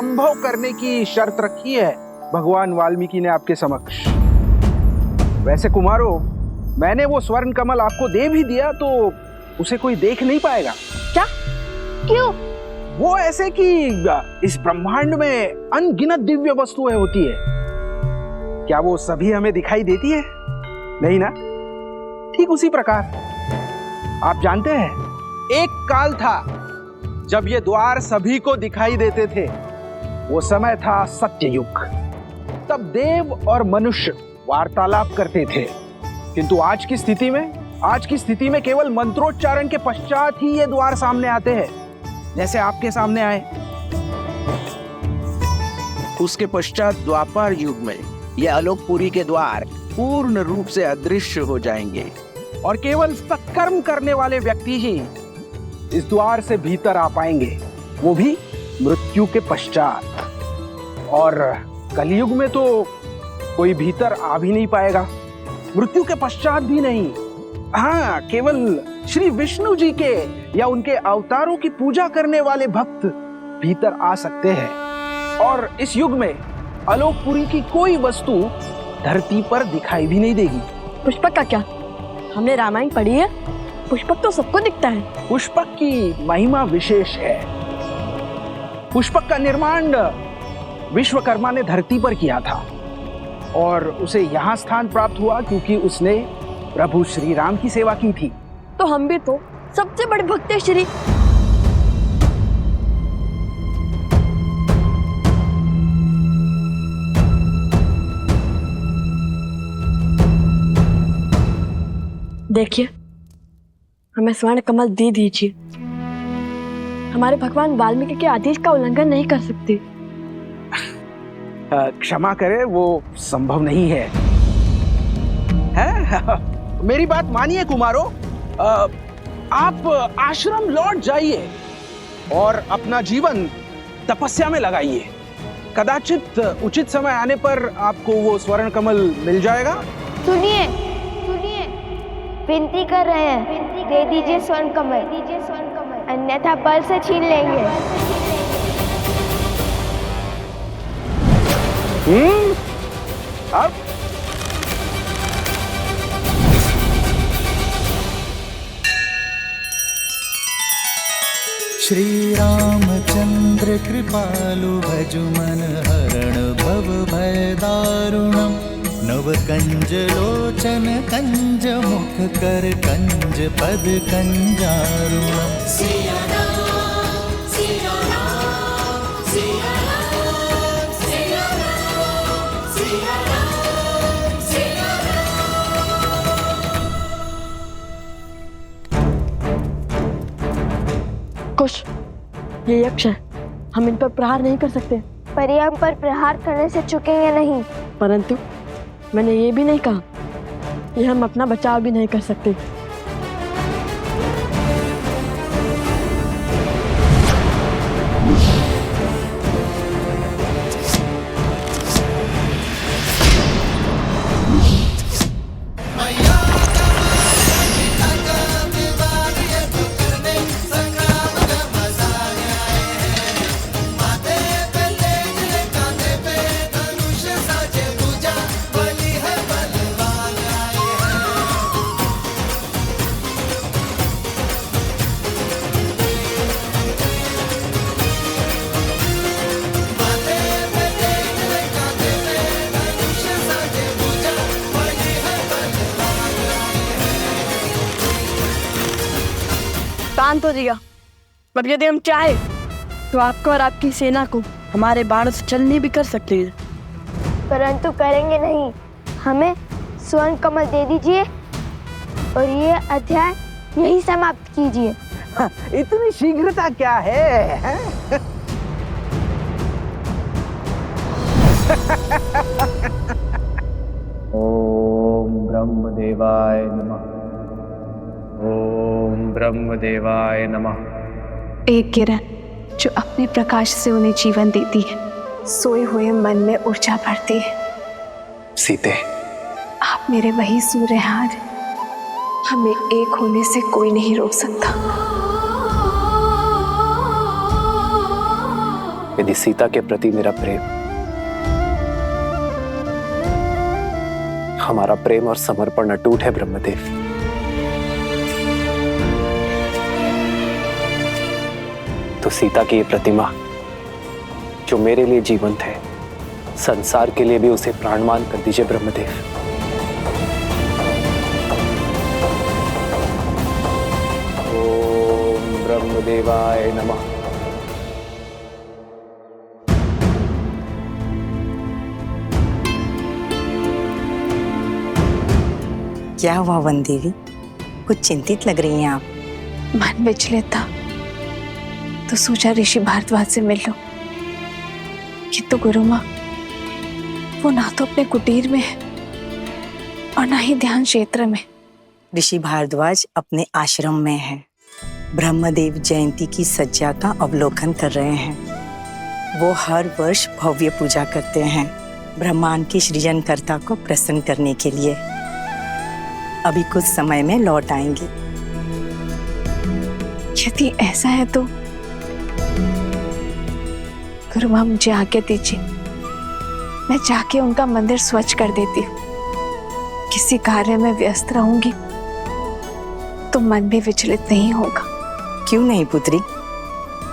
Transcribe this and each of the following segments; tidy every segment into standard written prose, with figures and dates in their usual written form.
संभव करने की शर्त रखी है भगवान वाल्मीकि ने आपके समक्ष। वैसे कुमारों, मैंने वो स्वर्ण कमल आपको दे भी दिया तो उसे कोई देख नहीं पाएगा। क्या? क्यों? वो ऐसे कि इस ब्रह्मांड में अनगिनत दिव्य वस्तुएं होती है, क्या वो सभी हमें दिखाई देती है? नहीं ना? ठीक उसी प्रकार आप जानते हैं, एक काल था जब ये द्वार सभी को दिखाई देते थे। वो समय था सत्ययुग। तब देव और मनुष्य वार्तालाप करते थे, किंतु आज की स्थिति में केवल मंत्रोच्चारण के पश्चात ही ये द्वार सामने आते हैं, जैसे आपके सामने आए। उसके पश्चात द्वापर युग में ये आलोकपुरी के द्वार पूर्ण रूप से अदृश्य हो जाएंगे और केवल सत्कर्म करने वाले व्यक्ति ही इस द्वार से भीतर आ पाएंगे, वो भी मृत्यु के पश्चात। और कलयुग में तो कोई भीतर आ भी नहीं पाएगा, मृत्यु के पश्चात भी नहीं। हाँ, केवल श्री विष्णु जी के या उनके अवतारों की पूजा करने वाले भक्त भीतर आ सकते हैं। और इस युग में आलोकपुरी की कोई वस्तु धरती पर दिखाई भी नहीं देगी। पुष्पक का क्या? हमने रामायण पढ़ी है, पुष्पक तो सबको दिखता है। पुष्पक की महिमा विशेष है। पुष्पक का निर्माण विश्वकर्मा ने धरती पर किया था और उसे यहाँ स्थान प्राप्त हुआ क्योंकि उसने प्रभु श्री राम की सेवा की थी। तो हम भी तो सबसे बड़े भक्त हैं श्री। देखिए, हमें स्वर्ण कमल दे दीजिए। हमारे भगवान वाल्मीकि के आदेश का उल्लंघन नहीं कर सकते। क्षमा करें, वो संभव नहीं है। मेरी बात मानिए कुमारों, आप आश्रम लौट जाइए और अपना जीवन तपस्या में लगाइए। कदाचित उचित समय आने पर आपको वो स्वर्ण कमल मिल जाएगा। सुनिए, विनती कर रहे हैं, दे दीजिए स्वर्ण कमल, अन्यथा बल से छीन लेंगे। अब श्री रामचंद्र कृपालु भजु मन हरण भव भय दारुणम् नव कंज लोचन कंज मुख कर कंज पद कंजारुणम्। कुश, ये यक्ष है, हम इन पर प्रहार नहीं कर सकते। पर ये हम पर प्रहार करने से चुकेंगे नहीं। परंतु मैंने ये भी नहीं कहा कि हम अपना बचाव भी नहीं कर सकते। शांत हो जाइए। अब यदि हम चाहे तो आपको और आपकी सेना को हमारे बाणों से चलनी भी कर सकते हैं, परंतु करेंगे नहीं। हमें स्वर्ण कमल दे दीजिए और ये अध्याय यही समाप्त कीजिए। इतनी शीघ्रता क्या है? ओम ब्रह्मदेवाय नमः। ओम ब्रह्मदेवाय नमः। एक किरण जो अपने प्रकाश से उन्हें जीवन देती है, सोए हुए मन में ऊर्जा भरती है। सीते, आप मेरे वही सूर्य हैं, हमें एक होने से कोई नहीं रोक सकता। यदि सीता के प्रति मेरा प्रेम, हमारा प्रेम और समर्पण अटूट है ब्रह्मदेव, तो सीता की ये प्रतिमा जो मेरे लिए जीवंत है, संसार के लिए भी उसे प्राणवान कर दीजिए ब्रह्मदेव। ओम ब्रह्मदेवाय नमः। क्या हुआ वन देवी, कुछ चिंतित लग रही हैं आप। मन विचलित था तो सोचा ऋषि भारद्वाज से मिल लो, किंतु गुरु माँ वो ना तो अपने कुटीर में है और ना ही ध्यान क्षेत्र में। ऋषि भारद्वाज अपने आश्रम में है, ब्रह्मदेव जयंती की सज्जा का अवलोकन कर रहे हैं। वो हर वर्ष भव्य पूजा करते हैं ब्रह्मांड के सृजनकर्ता को प्रसन्न करने के लिए। अभी कुछ समय में लौट आएंगे। यदि ऐसा है तो गुरु माँ मुझे आज्ञा दीजिए, मैं जाके उनका मंदिर स्वच्छ कर देती हूँ। किसी कार्य में व्यस्त रहूंगी तो मन भी विचलित नहीं होगा। क्यों नहीं पुत्री,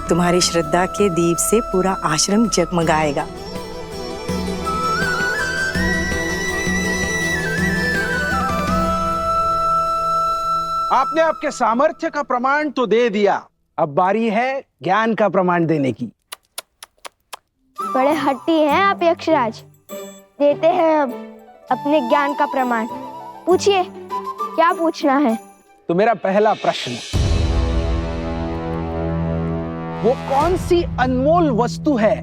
तुम्हारी श्रद्धा के दीप से पूरा आश्रम जगमगाएगा। आपने आपके सामर्थ्य का प्रमाण तो दे दिया, अब बारी है ज्ञान का प्रमाण देने की। बड़े हट्टी हैं आप यक्षराज, देते हैं अब अपने ज्ञान का प्रमाण। पूछिए, क्या पूछना है? तो मेरा पहला प्रश्न, वो कौन सी अनमोल वस्तु है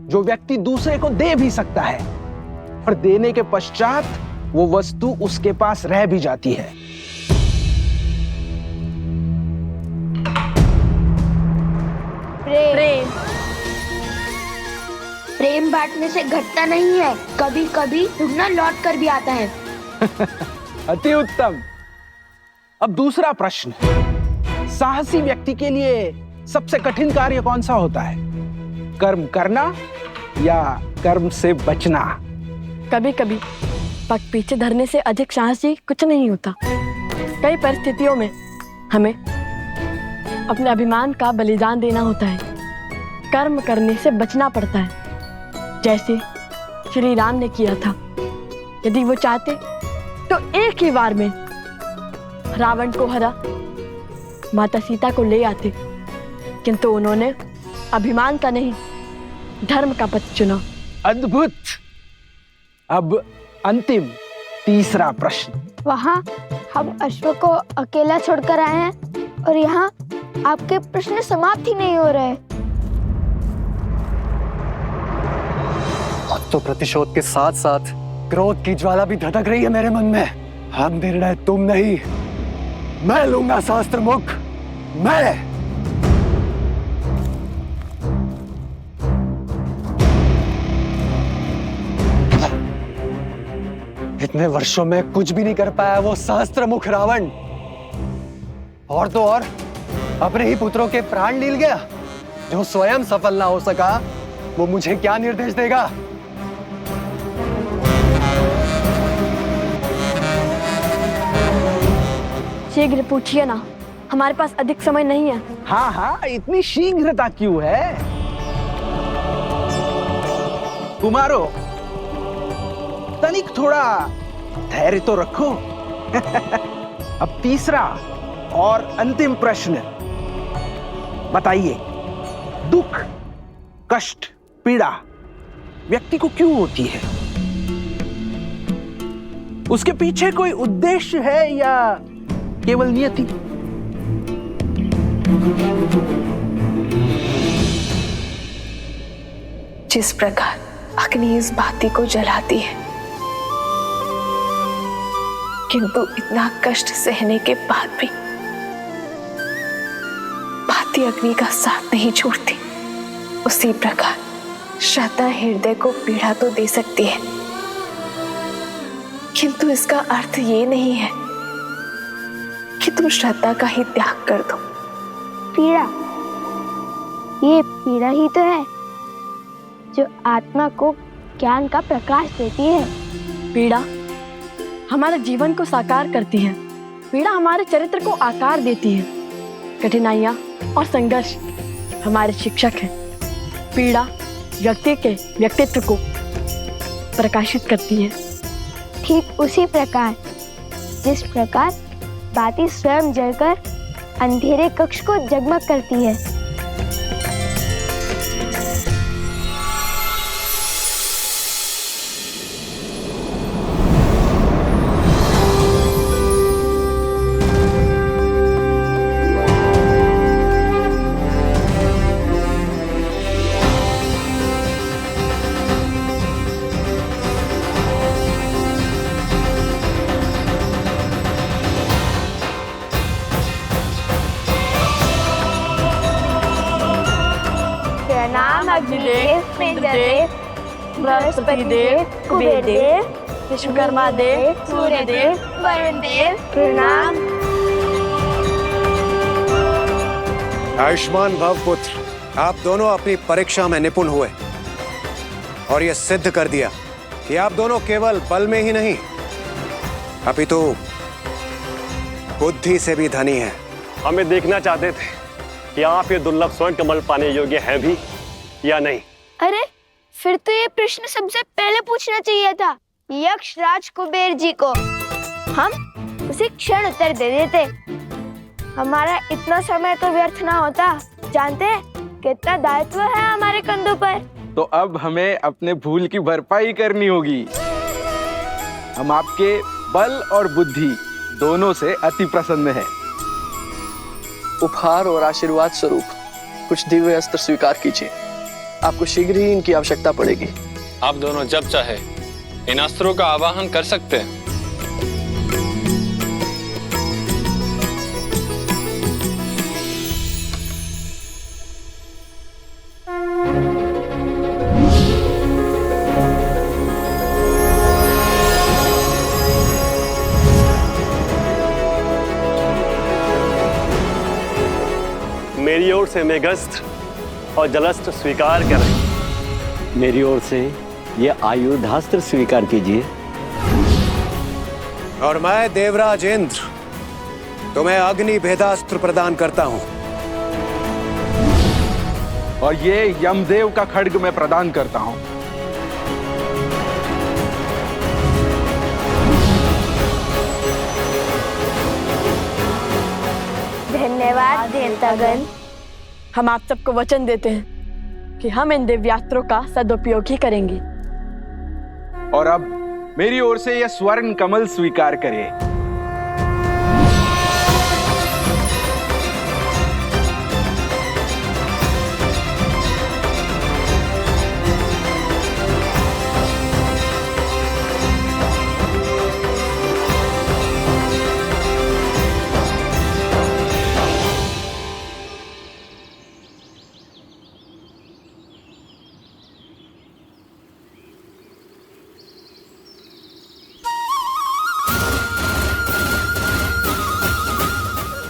जो व्यक्ति दूसरे को दे भी सकता है और देने के पश्चात वो वस्तु उसके पास रह भी जाती है? प्रेम। प्रेम बांटने से घटता नहीं है, कभी कभी दुगना लौट कर भी आता है। अति उत्तम। अब दूसरा प्रश्न, साहसी व्यक्ति के लिए सबसे कठिन कार्य कौन सा होता है? कर्म करना या कर्म से बचना? कभी कभी पग पीछे धरने से अधिक साहसी कुछ नहीं होता। कई परिस्थितियों में हमें अपने अभिमान का बलिदान देना होता है, कर्म करने से बचना पड़ता है, जैसे श्री राम ने किया था। यदि वो चाहते तो एक ही बार में रावण को हरा माता सीता को ले आते, किंतु उन्होंने अभिमान का नहीं धर्म का पथ चुना। अद्भुत। अब अंतिम तीसरा प्रश्न। वहाँ हम अश्व को अकेला छोड़कर आए हैं और यहाँ आपके प्रश्न समाप्त ही नहीं हो रहे। अब तो प्रतिशोध के साथ साथ क्रोध की ज्वाला भी धधक रही है मेरे मन में। अब निर्णय तुम नहीं, मैं लूंगा शास्त्र मुख। मैं इतने वर्षों में कुछ भी नहीं कर पाया वो शास्त्र मुख रावण, और तो और अपने ही पुत्रों के प्राण लील गया। जो स्वयं सफल ना हो सका वो मुझे क्या निर्देश देगा? शीघ्र पूछिए ना, हमारे पास अधिक समय नहीं है। हाँ हाँ, इतनी शीघ्रता क्यों है? कुमारो, तनिक थोड़ा धैर्य तो रखो। अब तीसरा और अंतिम प्रश्न, बताइए, दुख, कष्ट, पीड़ा व्यक्ति को क्यों होती है? उसके पीछे कोई उद्देश्य है या केवल नियति? जिस प्रकार अग्नि इस बाती को जलाती है, किंतु इतना कष्ट सहने के बाद भी बाती अग्नि का साथ नहीं छोड़ती, उसी प्रकार श्रद्धा हृदय को पीड़ा तो दे सकती है, किंतु इसका अर्थ ये नहीं है कि तुम श्रद्धा का ही त्याग कर दो। पीड़ा, ये पीड़ा ही तो है जो आत्मा को ज्ञान का प्रकाश देती है। पीड़ा हमारे जीवन को साकार करती है। पीड़ा हमारे चरित्र को आकार देती है। कठिनाइयाँ और संघर्ष हमारे शिक्षक हैं। पीड़ा व्यक्ति के व्यक्तित्व को प्रकाशित करती है। ठीक उसी प्रकार जिस प्रकार बाती स्वयं जलकर अंधेरे कक्ष को जगमग करती है। प्रणाम अग्निदेव, इंद्रदेव, बृहस्पति देव, कुबेर देव, विश्वकर्मा देव, सूर्य देव, वरुण देव, प्रणाम। आयुष्मान भव पुत्र, आप दोनों अपनी परीक्षा में निपुण हुए और यह सिद्ध कर दिया कि आप दोनों केवल बल में ही नहीं अपितु बुद्धि से भी धनी हैं। हमें देखना चाहते थे कि आप ये दुर्लभ स्वर्ण कमल पाने योग्य हैं भी या नहीं। अरे फिर तो ये प्रश्न सबसे पहले पूछना चाहिए था यक्ष राज कुबेर जी को। हम उसी क्षण उत्तर दे देते। हमारा इतना समय तो व्यर्थ ना होता। जानते हैं कितना दायित्व है हमारे कंधों पर। तो अब हमें अपने भूल की भरपाई करनी होगी। हम आपके बल और बुद्धि दोनों से अति प्रसन्न हैं। उपहार और आशीर्वाद स्वरूप कुछ दिव्य अस्त्र स्वीकार कीजिए। आपको शीघ्र ही इनकी आवश्यकता पड़ेगी। आप दोनों जब चाहे इन अस्त्रों का आवाहन कर सकते हैं। मेरी ओर से मेघस्त्र और जलस्त्र स्वीकार करें। मेरी ओर से ये आयुधास्त्र स्वीकार कीजिए। और मैं देवराज इंद्र तुम्हें अग्नि भेदास्त्र प्रदान करता हूं। और ये यमदेव का खड्ग मैं प्रदान करता हूं। धन्यवाद देवतागण। हम आप सबको वचन देते हैं कि हम इन दिव्यास्त्रों का सदुपयोग ही करेंगे। और अब मेरी ओर से यह स्वर्ण कमल स्वीकार करें।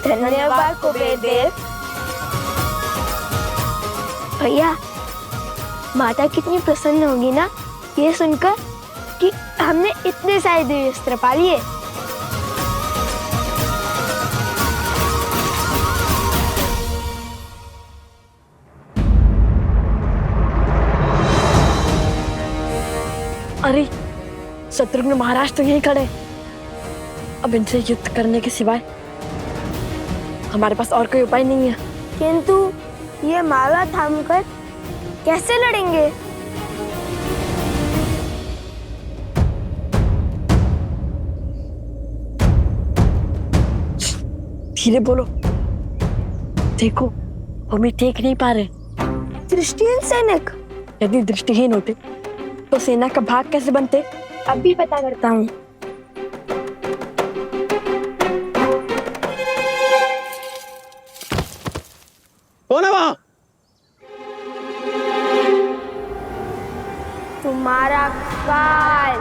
धन्यवाद कुबेर देव। भैया, माता कितनी प्रसन्न होगी ना ये सुनकर कि हमने इतने सारे दिव्यास्त्र पा लिए। अरे शत्रुघ्न महाराज तो यहीं खड़े। अब इनसे युद्ध करने के सिवाय हमारे पास और कोई उपाय नहीं है। किंतु ये माला थामकर कैसे लड़ेंगे? धीरे बोलो। देखो, हम ही देख नहीं पा रहे। दृष्टिहीन सैनिक। यदि दृष्टिहीन होते तो सेना का भाग कैसे बनते? अभी पता करता हूँ। कौन है वहां? तुम्हारा काल।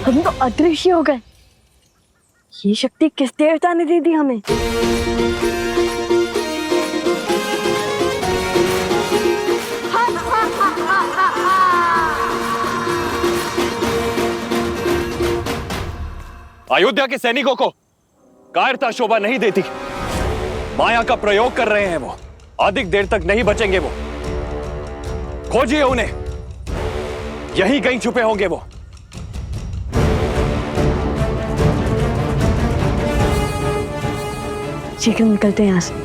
हम तो अदृश्य हो गए। ये शक्ति किस देवता ने दे दी हमें? अयोध्या के सैनिकों को कायरता शोभा नहीं देती। माया का प्रयोग कर रहे हैं वो, अधिक देर तक नहीं बचेंगे वो। खोजिए उन्हें, यहीं कहीं छुपे होंगे वो। शीघ्र निकलते हैं यहाँ से।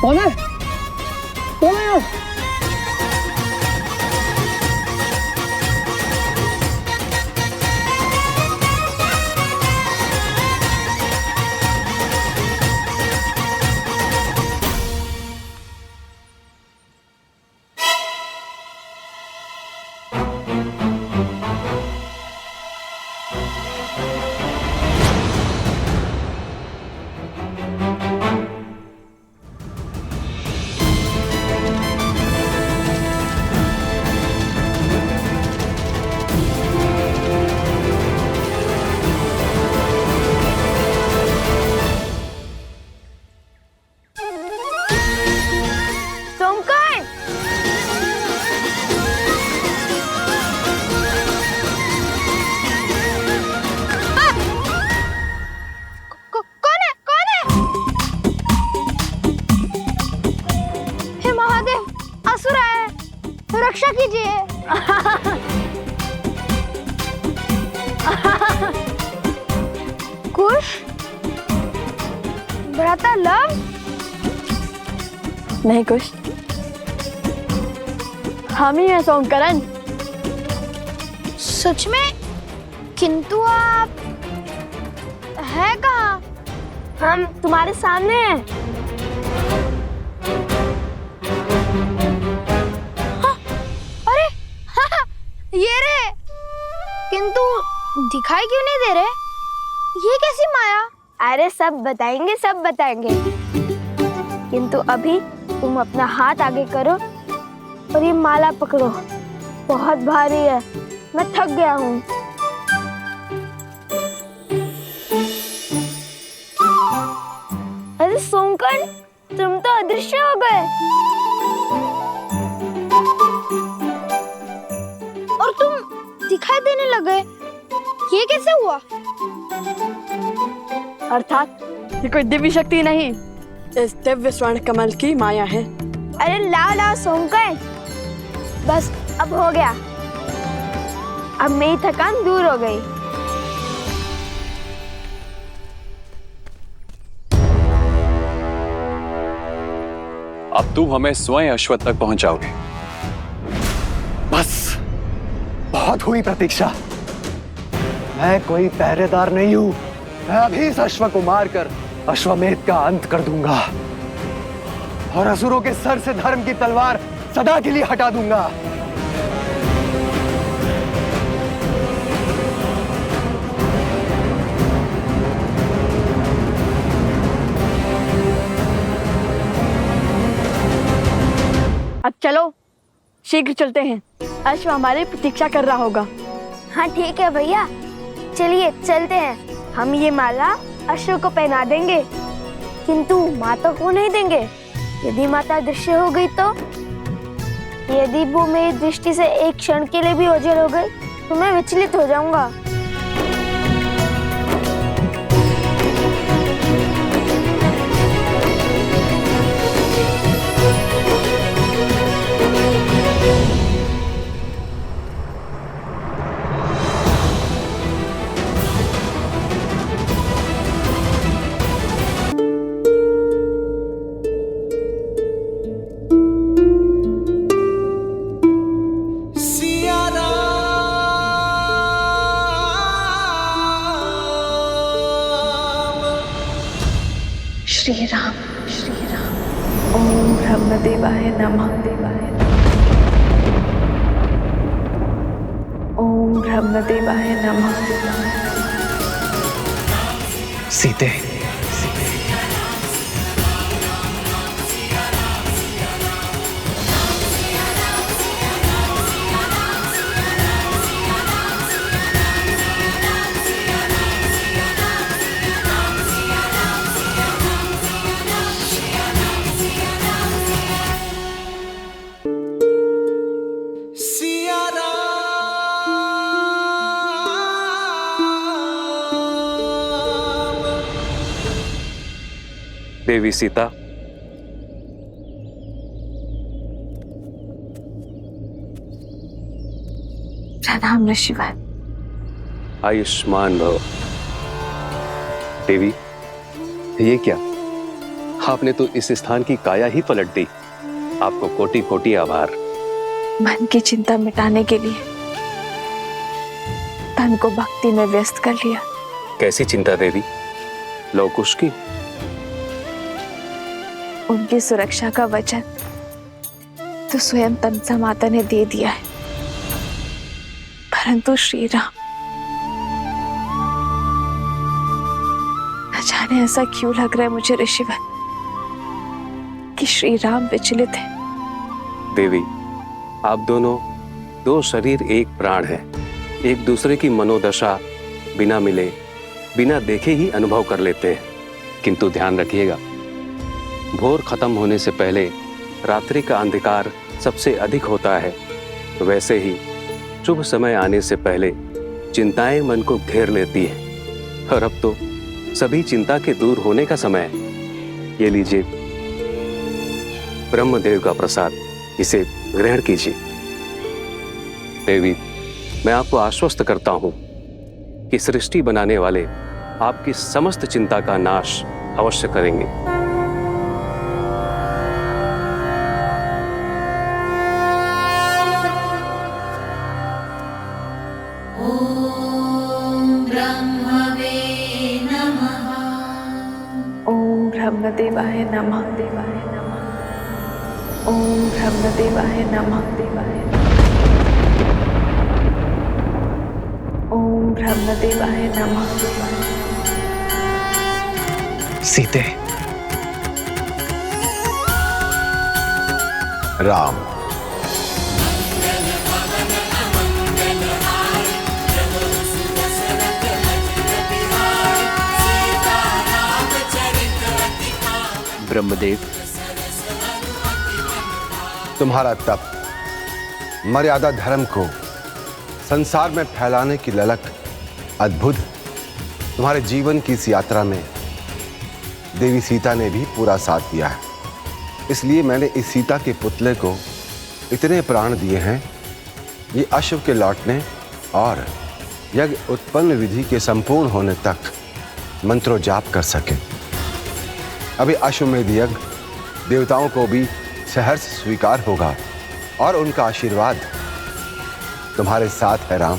कौन है? कौन है यहाँ? रक्षा कीजिए। कुश, भ्राता लव? नहीं कुश, हम ही हैं सोमकरण। सच में? किंतु आप है कहाँ? हम तुम्हारे सामने हैं। ये रे, किंतु दिखाई क्यों नहीं दे रहे? ये कैसी माया? अरे सब बताएंगे, सब बताएंगे। किंतु अभी तुम अपना हाथ आगे करो और ये माला पकड़ो। बहुत भारी है, मैं थक गया हूँ। अरे सोमकर्ण, तुम तो अदृश्य हो गए। और तुम दिखाई देने लगे, ये कैसे हुआ? अर्थात ये कोई दिव्य शक्ति नहीं, इस दिव्य स्वर्ण कमल की माया है। अरे लाओ लाओ सोमकर्ण, बस अब हो गया। अब मेरी थकान दूर हो गई। अब तुम हमें स्वयं अश्वत्थ तक पहुंचाओगे। बस बहुत हुई प्रतीक्षा। मैं कोई पहरेदार नहीं हूं। मैं अभी इस अश्व को मारकर अश्वमेध का अंत कर दूंगा और असुरों के सर से धर्म की तलवार सदा के लिए हटा दूंगा। अब चलो, शीघ्र चलते हैं। अश्व हमारी प्रतीक्षा कर रहा होगा। हाँ ठीक है भैया, चलिए चलते हैं। हम ये माला अश्व को पहना देंगे, किंतु माता को नहीं देंगे। यदि माता दृश्य हो गई तो? यदि वो मेरी दृष्टि से एक क्षण के लिए भी ओझल हो गई तो मैं विचलित हो जाऊंगा। श्री राम ओम ब्रह्मदेवाय नमः। ओम ब्रह्मदेवाय नमः। सीते, देवी सीता, प्रणाम ऋषिवर। आयुष्मान भव। देवी, ये क्या? आपने तो इस स्थान की काया ही पलट दी। आपको कोटि कोटि आभार। मन की चिंता मिटाने के लिए तन को भक्ति में व्यस्त कर लिया। कैसी चिंता देवी? लवकुश की? उनकी सुरक्षा का वचन तो स्वयं तमसा माता ने दे दिया है, परंतु श्री राम, न जाने ऐसा क्यों लग रहा है मुझे ऋषिवर कि श्री राम विचलित है। देवी, आप दोनों दो शरीर एक प्राण है। एक दूसरे की मनोदशा बिना मिले, बिना देखे ही अनुभव कर लेते हैं। किंतु ध्यान रखिएगा, भोर खत्म होने से पहले रात्रि का अंधकार सबसे अधिक होता है। वैसे ही शुभ समय आने से पहले चिंताएं मन को घेर लेती हैं। और अब तो सभी चिंता के दूर होने का समय है। ये लीजिए ब्रह्मदेव का प्रसाद, इसे ग्रहण कीजिए। देवी, मैं आपको आश्वस्त करता हूं कि सृष्टि बनाने वाले आपकी समस्त चिंता का नाश अवश्य करेंगे। ओम ब्रह्मदेवाय नमः। देवाय नमः। ओम ब्रह्मदेवाय नमः। देवाय ओम ब्रह्मदेवाय नमः। सीते, राम, ब्रह्मदेव, तुम्हारा तप, मर्यादा धर्म को संसार में फैलाने की ललक अद्भुत। तुम्हारे जीवन की इस यात्रा में देवी सीता ने भी पूरा साथ दिया है। इसलिए मैंने इस सीता के पुतले को इतने प्राण दिए हैं, ये अश्व के लौटने और यज्ञ उत्पन्न विधि के संपूर्ण होने तक मंत्रो जाप कर सके। अभी अश्वमेध यज्ञ देवताओं को भी सहर्ष स्वीकार होगा और उनका आशीर्वाद तुम्हारे साथ है राम।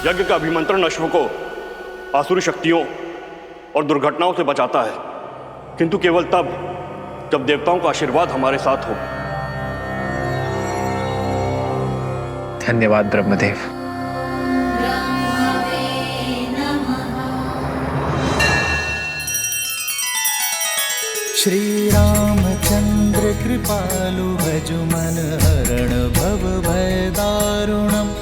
यज्ञ का अभिमंत्रण अश्व को आसुरी शक्तियों और दुर्घटनाओं से बचाता है, किंतु केवल तब जब देवताओं का आशीर्वाद हमारे साथ हो। धन्यवाद ब्रह्मदेव। श्री रामचंद्र कृपालु भजु मन हरण भव भय दारुणम।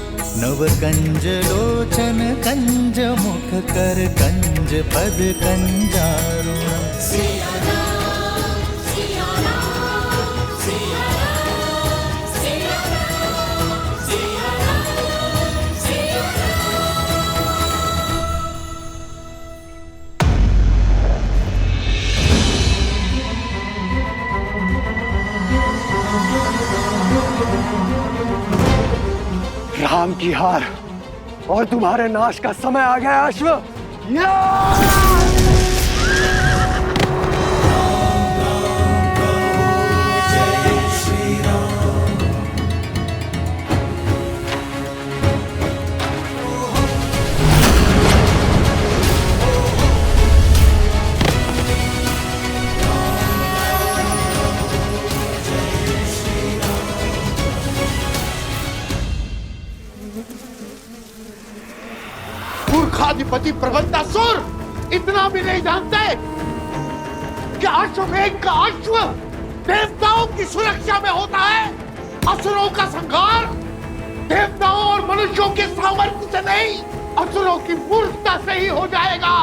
नव कंज लोचन कंज मुख कर कंज पद कंजारुणम। राम की हार और तुम्हारे नाश का समय आ गया अश्व। मूर्खाधिपति प्रबंधासुर, इतना भी नहीं जानते कि अश्वमेध का अश्व देवताओं की सुरक्षा में होता है। असुरों का संहार देवताओं और मनुष्यों के सामर्थ्य से नहीं, असुरों की मूर्खता से ही हो जाएगा।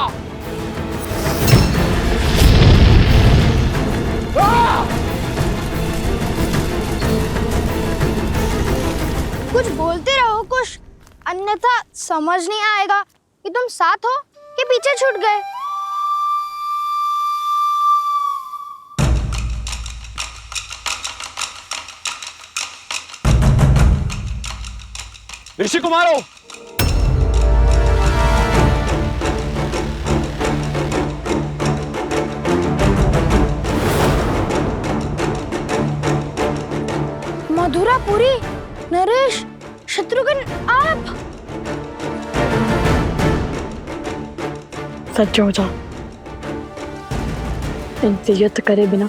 कुछ बोलते रहो कुछ, अन्यथा समझ नहीं आएगा कि तुम साथ हो पीछे छूट गए। ऋषि कुमारों, मधुरापुरी, नरेश, शत्रुघ्न, आप सच हो जाओ। इनसे युद्ध करे बिना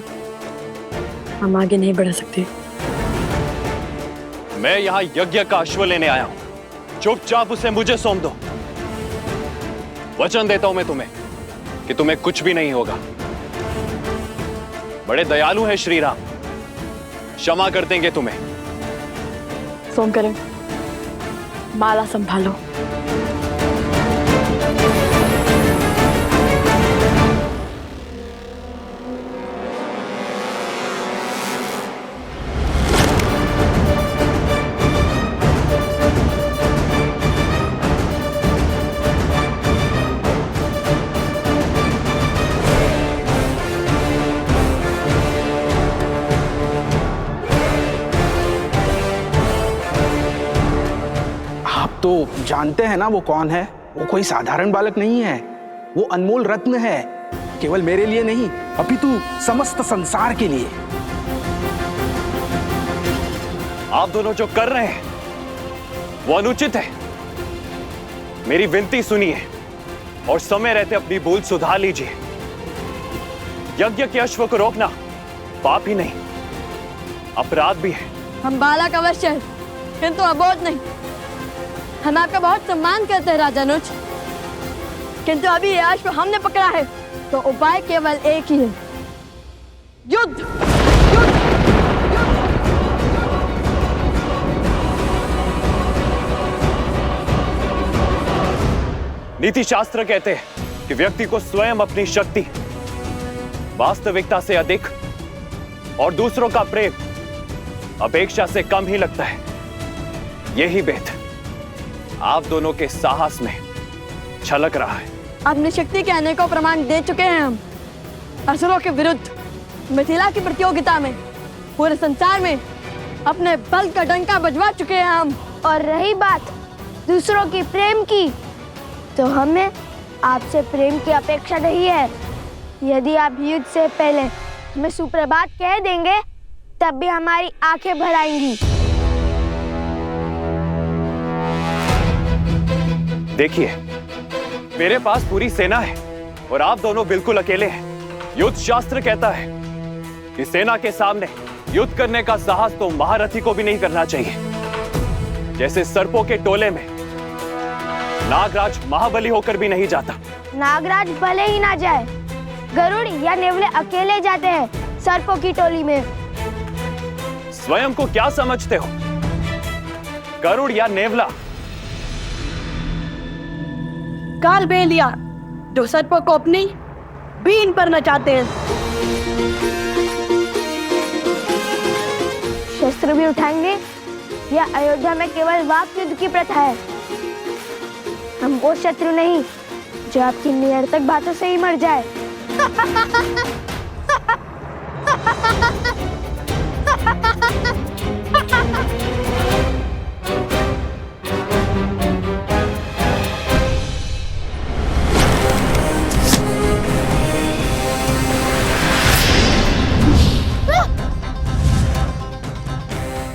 हम आगे नहीं बढ़ सकते। मैं यहां यज्ञ का अश्व लेने आया हूं। चुपचाप उसे मुझे सौंप दो। वचन देता हूं मैं तुम्हें कि तुम्हें कुछ भी नहीं होगा। बड़े दयालु हैं श्री राम, क्षमा कर देंगे तुम्हें। सोमकरण, माला संभालो। तो जानते हैं ना वो कौन है। वो कोई साधारण बालक नहीं है, वो अनमोल रत्न है, केवल मेरे लिए नहीं अपितु समस्त संसार के लिए। आप दोनों जो कर रहे हैं वो अनुचित है। मेरी विनती सुनिए और समय रहते अपनी भूल सुधार लीजिए। यज्ञ के अश्व को रोकना पाप ही नहीं, अपराध भी है। हम बालक अवश्य हैं, किंतु अबोध नहीं। हम आपका बहुत सम्मान करते हैं राजानुज, किंतु अभी ये अश्व हमने पकड़ा है तो उपाय केवल एक ही है, युद्ध। नीति शास्त्र कहते हैं कि व्यक्ति को स्वयं अपनी शक्ति, वास्तविकता से अधिक और दूसरों का प्रेम अपेक्षा से कम ही लगता है। यही भेद आप दोनों के साहस में छलक रहा है। अपनी शक्ति के अनेकों प्रमाण दे चुके हैं हम असुरों के विरुद्ध। मिथिला की प्रतियोगिता में, पूरे संसार में अपने बल का डंका बजवा चुके हैं हम। और रही बात दूसरों की प्रेम की, तो हमें आपसे प्रेम की अपेक्षा नहीं है। यदि आप युद्ध से पहले हमें सुप्रभात कह देंगे तब भी हमारी आंखें भर आएंगी। देखिए, मेरे पास पूरी सेना है और आप दोनों बिल्कुल अकेले हैं। युद्ध शास्त्र कहता है कि सेना के सामने युद्ध करने का साहस तो महारथी को भी नहीं करना चाहिए। जैसे सर्पों के टोले में नागराज महाबली होकर भी नहीं जाता। नागराज भले ही ना जाए, गरुड़ या नेवले अकेले जाते हैं सर्पों की टोली में। स्वयं को क्या समझते हो, गरुड़ या नेवला? काल बेलिया जो सर्पों को अपनी बीन पर नचाते हैं। शस्त्र भी उठाएंगे या अयोध्या में केवल वाक युद्ध की प्रथा है? हम वो शत्रु नहीं जो आपकी निरर्थक बातों से ही मर जाए।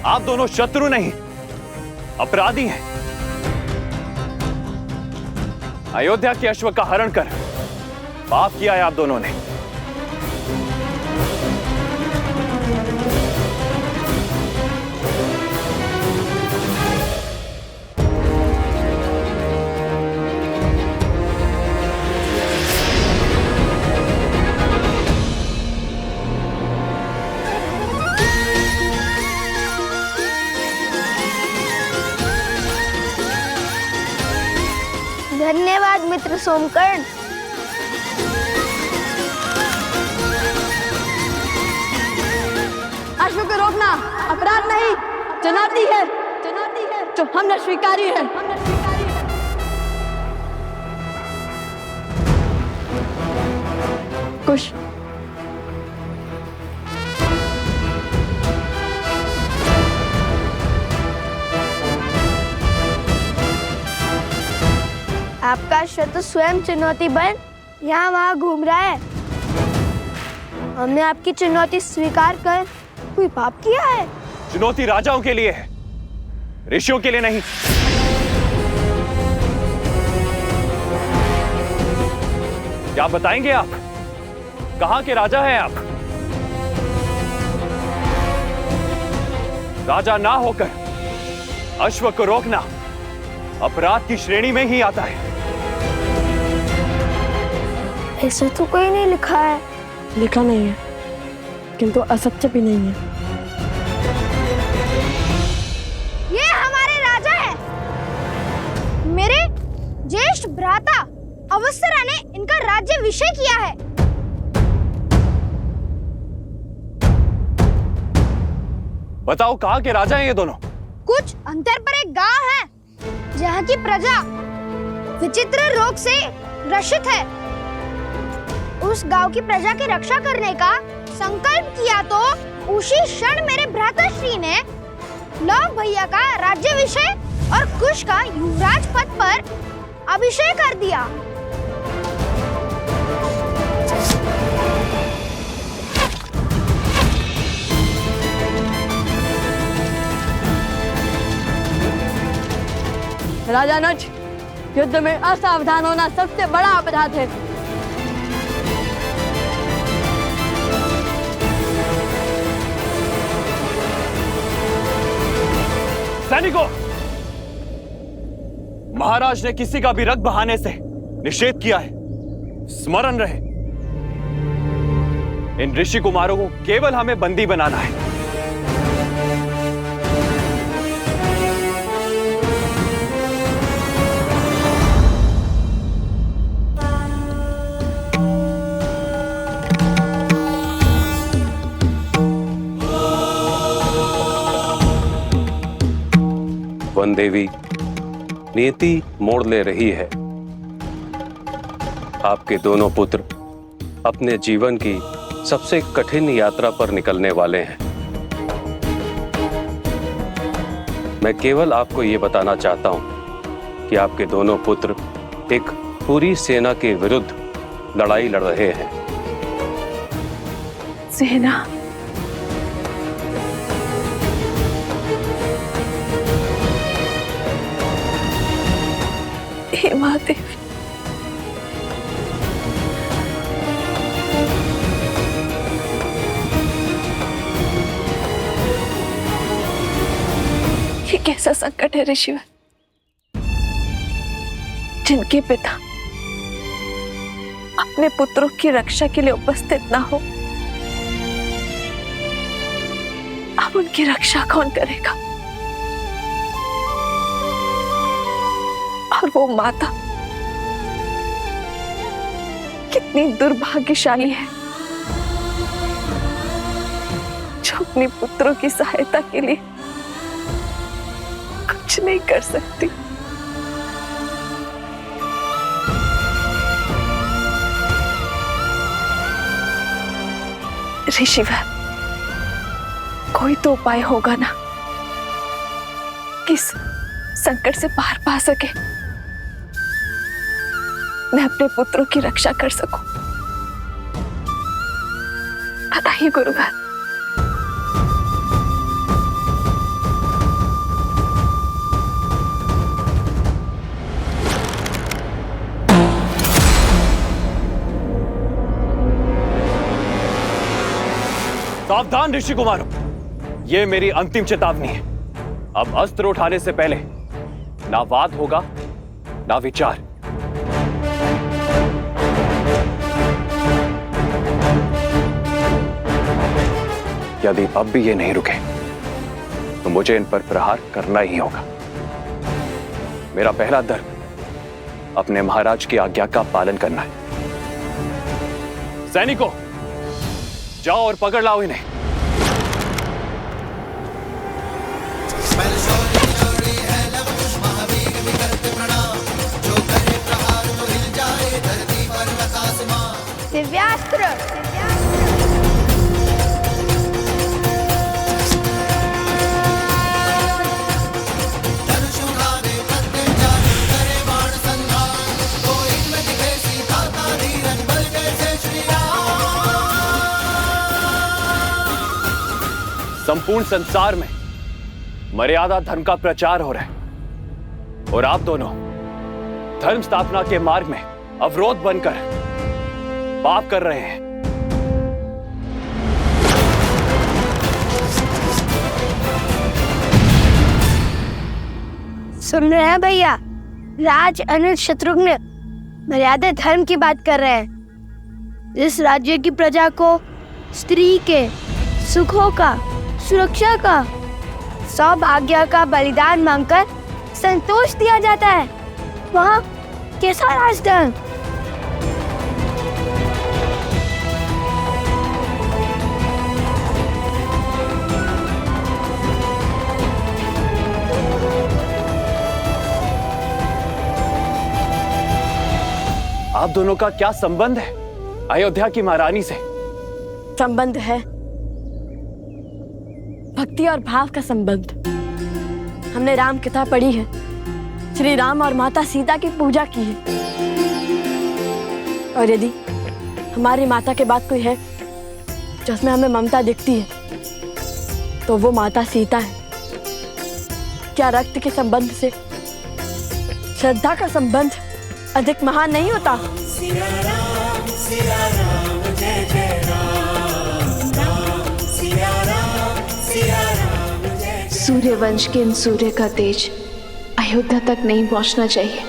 आप दोनों शत्रु नहीं, अपराधी हैं। अयोध्या के अश्व का हरण कर पाप किया है आप दोनों ने। धन्यवाद मित्र सोमकर्ण। अश्व को रोकना अपराध नहीं, चुनौती है जो हमने स्वीकारी है। कुश। आपका शत्रु स्वयं चुनौती बन यहाँ वहाँ घूम रहा है। हमने आपकी चुनौती स्वीकार कर कोई पाप किया है? चुनौती राजाओं के लिए है, ऋषियों के लिए नहीं। क्या बताएंगे आप? कहां के राजा हैं आप? राजा ना होकर अश्व को रोकना अपराध की श्रेणी में ही आता है। ऐसा तो कोई नहीं लिखा है। लिखा नहीं है, किंतु असत्य भी नहीं है। ये हमारे राजा है। मेरे ज्येष्ठ भ्राता अवसरा ने इनका राज्य विषय किया है। बताओ कहां के राजा हैं ये दोनों? कुछ अंतर पर एक गांव है जहाँ की प्रजा विचित्र रोग से ग्रसित है। उस गांव की प्रजा की रक्षा करने का संकल्प किया तो उसी क्षण मेरे भ्राताश्री ने लव भैया का राज्याभिषेक और कुश का युवराज पद पर अभिषेक कर दिया। राजा नच, युद्ध में असावधान होना सबसे बड़ा अपराध है। सैनिकों, महाराज ने किसी का भी रक्त बहाने से निषेध किया है। स्मरण रहे, इन ऋषि कुमारों को केवल हमें बंदी बनाना है। वन देवी, नियति मोड़ ले रही है। आपके दोनों पुत्र अपने जीवन की सबसे कठिन यात्रा पर निकलने वाले हैं। मैं केवल आपको ये बताना चाहता हूं कि आपके दोनों पुत्र एक पूरी सेना के विरुद्ध लड़ाई लड़ रहे हैं। सेना? हे महादेव, ये कैसा संकट है ऋषिवर, जिनके पिता अपने पुत्रों की रक्षा के लिए उपस्थित ना हो। अब उनकी रक्षा कौन करेगा? और वो माता कितनी दुर्भाग्यशाली है जो अपने पुत्रों की सहायता के लिए कुछ नहीं कर सकती। ऋषिवर, कोई तो उपाय होगा ना किस संकट से पार पा सके, मैं अपने पुत्रों की रक्षा कर सकूं। बताइए गुरुवर। सावधान ऋषि कुमारों, ये मेरी अंतिम चेतावनी है। अब अस्त्र उठाने से पहले ना वाद होगा ना विचार। यदि अब भी ये नहीं रुके तो मुझे इन पर प्रहार करना ही होगा। मेरा पहला धर्म अपने महाराज की आज्ञा का पालन करना है। सैनिकों, जाओ और पकड़ लाओ इन्हें। दिव्यास्त्र संपूर्ण संसार में मर्यादा धर्म का प्रचार हो रहा है और आप दोनों धर्म स्थापना के मार्ग में अवरोध बनकर पाप कर रहे हैं। सुन रहे हैं भैया, राज अनुज शत्रुघ्न मर्यादा धर्म की बात कर रहे हैं। इस राज्य की प्रजा को स्त्री के सुखों का, सुरक्षा का, सौभाग्य का बलिदान मांगकर संतोष दिया जाता है। वहाँ कैसा राजधर्म? आप दोनों का क्या संबंध है अयोध्या की महारानी से? संबंध है भक्ति और भाव का संबंध। हमने राम कथा पढ़ी है, श्री राम और माता सीता की पूजा की है, और यदि हमारी माता के बाद कोई है जिसमें हमें ममता दिखती है तो वो माता सीता है। क्या रक्त के संबंध से श्रद्धा का संबंध अधिक महान नहीं होता? सिया राम जय जय राम, राम सिया राम जय। सूर्यवंश के इन सूर्य का तेज अयोध्या तक नहीं पहुंचना चाहिए।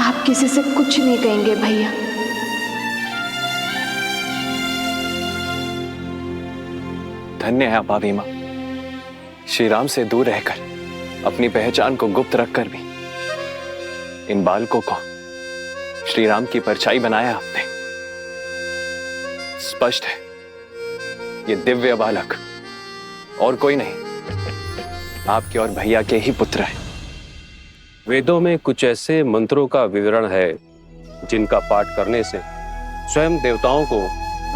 आप किसी से कुछ नहीं कहेंगे भैया। धन्य है आप अभिमा, श्री राम से दूर रहकर अपनी पहचान को गुप्त रखकर भी इन बालकों को श्री राम की परछाई बनाया आपने। स्पष्ट है ये दिव्य बालक और कोई नहीं, आपके और भैया के ही पुत्र हैं। वेदों में कुछ ऐसे मंत्रों का विवरण है जिनका पाठ करने से स्वयं देवताओं को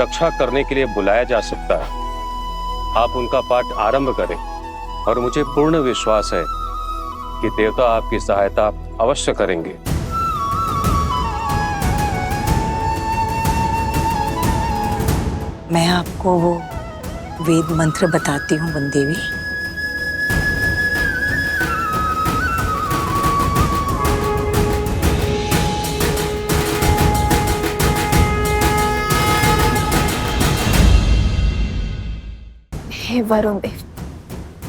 रक्षा करने के लिए बुलाया जा सकता है। आप उनका पाठ आरंभ करें और मुझे पूर्ण विश्वास है कि देवता आपकी सहायता अवश्य करेंगे। मैं आपको वो वेद मंत्र बताती हूँ वनदेवी। हे वरुण देव,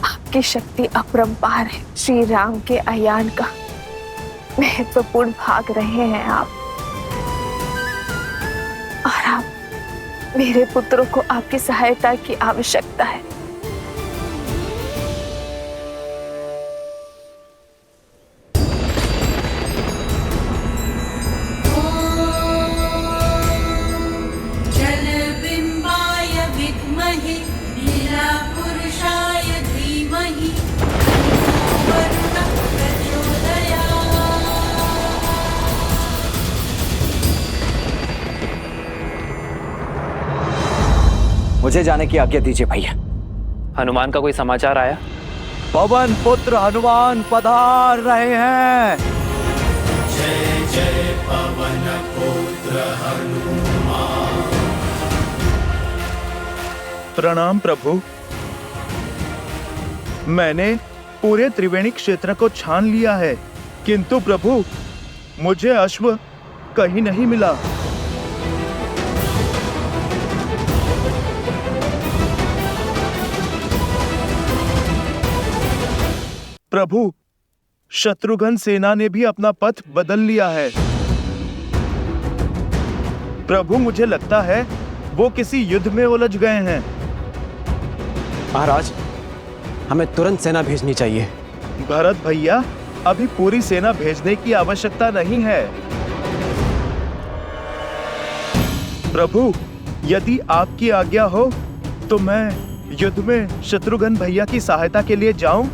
आपकी शक्ति अपरंपार है। श्री राम के अयान का महत्वपूर्ण भाग रहे हैं आप, और आप मेरे पुत्रों को आपकी सहायता की आवश्यकता है। जलबिंबाय विद्महे नीलापुरुषाय धीमहि वरुणः प्रचोदयात्। मुझे जाने की आज्ञा दीजिए भैया। हनुमान का कोई समाचार आया? पवन पुत्र हनुमान पधार रहे हैं। जय जय पवन पुत्र हनुमान। प्रणाम प्रभु। मैंने पूरे त्रिवेणी क्षेत्र को छान लिया है, किंतु प्रभु मुझे अश्व कहीं नहीं मिला। प्रभु, शत्रुघ्न सेना ने भी अपना पथ बदल लिया है। प्रभु मुझे लगता है वो किसी युद्ध में उलझ गए हैं। महाराज, हमें तुरंत सेना भेजनी चाहिए। भरत भैया, अभी पूरी सेना भेजने की आवश्यकता नहीं है। प्रभु, यदि आपकी आज्ञा हो तो मैं युद्ध में शत्रुघ्न भैया की सहायता के लिए जाऊं।